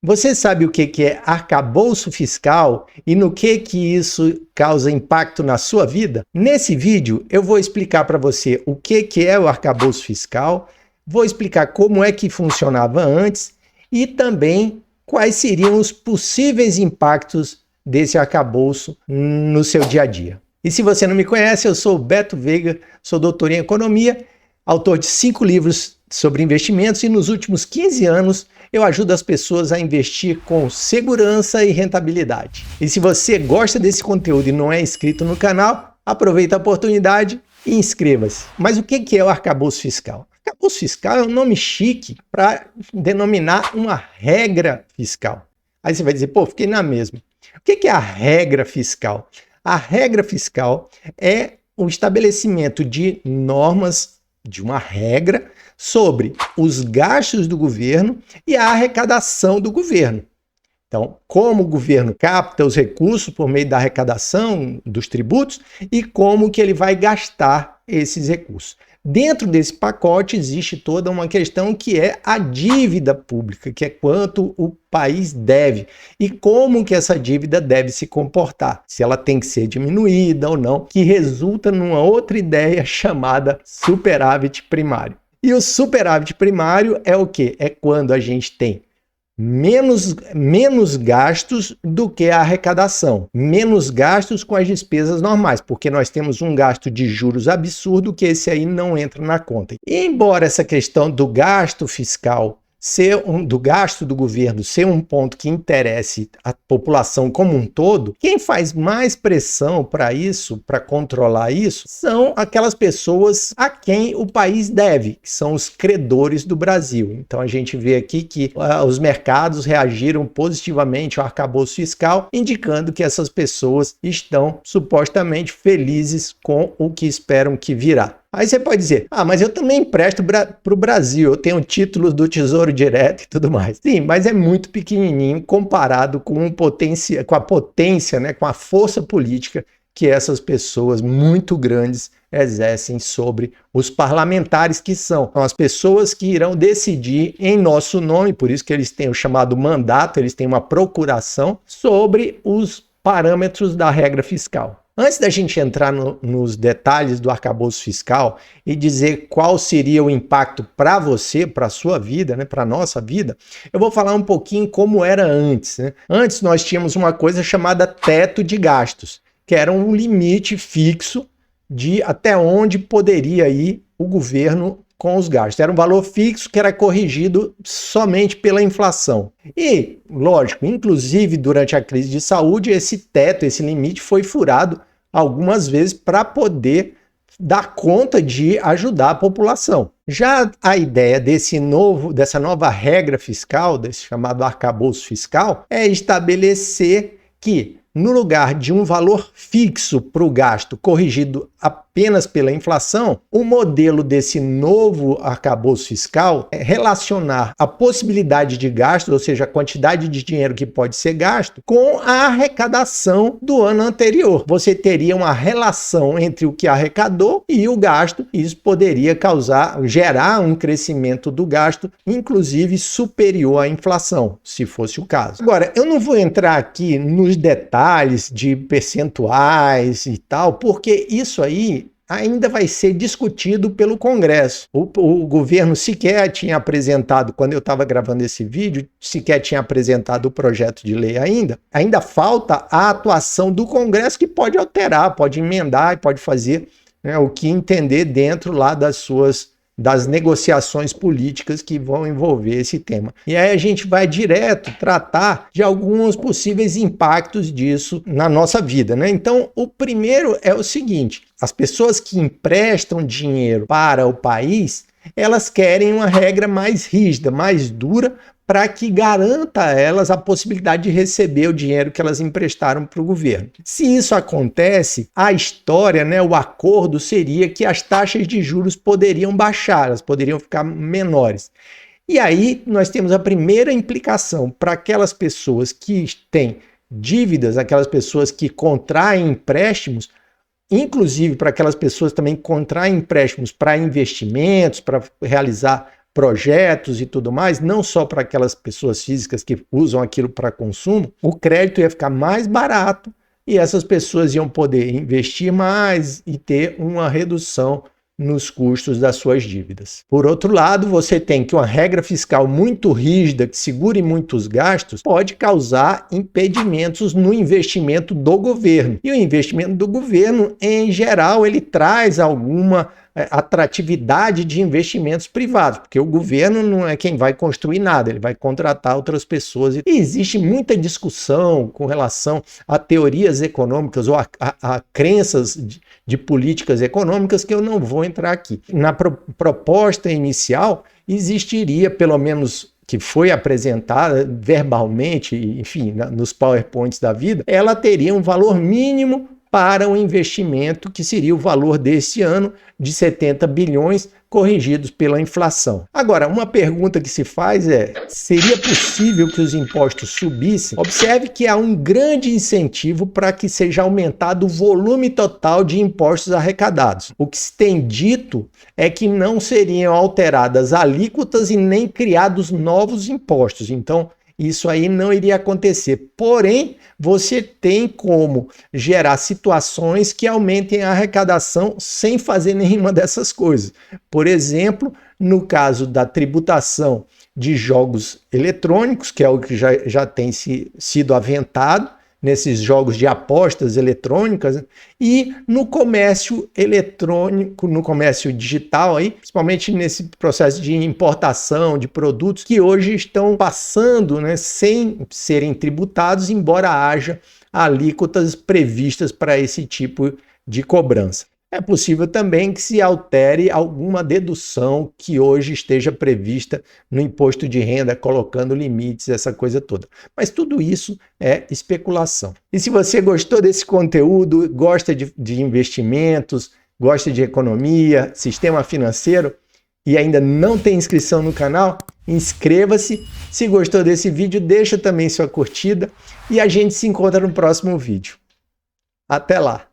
Você sabe o que é arcabouço fiscal e no que isso causa impacto na sua vida? Nesse vídeo eu vou explicar para você o que é o arcabouço fiscal, vou explicar como é que funcionava antes e também quais seriam os possíveis impactos desse arcabouço no seu dia a dia. E se você não me conhece, eu sou o Beto Veiga, sou doutor em economia, autor de 5 livros sobre investimentos e nos últimos 15 anos eu ajudo as pessoas a investir com segurança e rentabilidade. E se você gosta desse conteúdo e não é inscrito no canal, aproveita a oportunidade e inscreva-se. Mas o que é o arcabouço fiscal? Arcabouço fiscal é um nome chique para denominar uma regra fiscal. Aí você vai dizer, pô, fiquei na mesma. O que é a regra fiscal? A regra fiscal é o estabelecimento de normas, de uma regra, sobre os gastos do governo e a arrecadação do governo. Então, como o governo capta os recursos por meio da arrecadação dos tributos e como que ele vai gastar esses recursos. Dentro desse pacote existe toda uma questão que é a dívida pública, que é quanto o país deve e como que essa dívida deve se comportar, se ela tem que ser diminuída ou não, que resulta numa outra ideia chamada superávit primário. E o superávit primário é o quê? É quando a gente tem menos gastos do que a arrecadação, menos gastos com as despesas normais, porque nós temos um gasto de juros absurdo que esse aí não entra na conta. E embora essa questão do gasto fiscal do gasto do governo ser um ponto que interesse a população como um todo, quem faz mais pressão para isso, para controlar isso, são aquelas pessoas a quem o país deve, que são os credores do Brasil. Então a gente vê aqui que os mercados reagiram positivamente ao arcabouço fiscal, indicando que essas pessoas estão supostamente felizes com o que esperam que virá. Aí você pode dizer, mas eu também empresto para o Brasil, eu tenho títulos do Tesouro Direto e tudo mais. Sim, mas é muito pequenininho comparado com a potência, né, com a força política que essas pessoas muito grandes exercem sobre os parlamentares, que são as pessoas que irão decidir em nosso nome, por isso que eles têm o chamado mandato, eles têm uma procuração sobre os parâmetros da regra fiscal. Antes da gente entrar nos detalhes do arcabouço fiscal e dizer qual seria o impacto para você, para a sua vida, né, para a nossa vida, eu vou falar um pouquinho como era antes, né? Antes nós tínhamos uma coisa chamada teto de gastos, que era um limite fixo de até onde poderia ir o governo com os gastos. Era um valor fixo que era corrigido somente pela inflação. E, lógico, inclusive durante a crise de saúde, esse teto, esse limite foi furado algumas vezes para poder dar conta de ajudar a população. Já a ideia dessa nova regra fiscal, desse chamado arcabouço fiscal, é estabelecer que no lugar de um valor fixo para o gasto corrigido apenas pela inflação, o modelo desse novo arcabouço fiscal é relacionar a possibilidade de gasto, ou seja, a quantidade de dinheiro que pode ser gasto, com a arrecadação do ano anterior. Você teria uma relação entre o que arrecadou e o gasto, e isso poderia gerar um crescimento do gasto, inclusive superior à inflação, se fosse o caso. Agora, eu não vou entrar aqui nos detalhes de percentuais e tal, porque isso aí ainda vai ser discutido pelo Congresso. O governo sequer tinha apresentado, quando eu estava gravando esse vídeo, sequer tinha apresentado o projeto de lei ainda. Ainda falta a atuação do Congresso, que pode alterar, pode emendar e pode fazer, né, o que entender dentro lá das negociações políticas que vão envolver esse tema. E aí a gente vai direto tratar de alguns possíveis impactos disso na nossa vida, né? Então, o primeiro é o seguinte: as pessoas que emprestam dinheiro para o país, elas querem uma regra mais rígida, mais dura, para que garanta a elas a possibilidade de receber o dinheiro que elas emprestaram para o governo. Se isso acontece, a história, né, o acordo seria que as taxas de juros poderiam baixar, elas poderiam ficar menores. E aí nós temos a primeira implicação para aquelas pessoas que têm dívidas, aquelas pessoas que contraem empréstimos, inclusive para aquelas pessoas também que contraem empréstimos para investimentos, para realizar projetos e tudo mais, não só para aquelas pessoas físicas que usam aquilo para consumo, o crédito ia ficar mais barato e essas pessoas iam poder investir mais e ter uma redução nos custos das suas dívidas. Por outro lado, você tem que uma regra fiscal muito rígida, que segure muitos gastos, pode causar impedimentos no investimento do governo. E o investimento do governo, em geral, ele traz alguma atratividade de investimentos privados, porque o governo não é quem vai construir nada, ele vai contratar outras pessoas. E existe muita discussão com relação a teorias econômicas ou a crenças de políticas econômicas que eu não vou entrar aqui. Na proposta inicial, existiria, pelo menos que foi apresentada verbalmente, enfim, nos PowerPoints da vida, ela teria um valor mínimo para o investimento, que seria o valor desse ano de 70 bilhões, corrigidos pela inflação. Agora, uma pergunta que se faz é, seria possível que os impostos subissem? Observe que há um grande incentivo para que seja aumentado o volume total de impostos arrecadados. O que se tem dito é que não seriam alteradas alíquotas e nem criados novos impostos. Então, isso aí não iria acontecer. Porém, você tem como gerar situações que aumentem a arrecadação sem fazer nenhuma dessas coisas. Por exemplo, no caso da tributação de jogos eletrônicos, que é o que já tem sido aventado, nesses jogos de apostas eletrônicas, e no comércio eletrônico, no comércio digital, aí, principalmente nesse processo de importação de produtos que hoje estão passando, né, sem serem tributados, embora haja alíquotas previstas para esse tipo de cobrança. É possível também que se altere alguma dedução que hoje esteja prevista no imposto de renda, colocando limites, essa coisa toda. Mas tudo isso é especulação. E se você gostou desse conteúdo, gosta de investimentos, gosta de economia, sistema financeiro e ainda não tem inscrição no canal, inscreva-se. Se gostou desse vídeo, deixa também sua curtida e a gente se encontra no próximo vídeo. Até lá!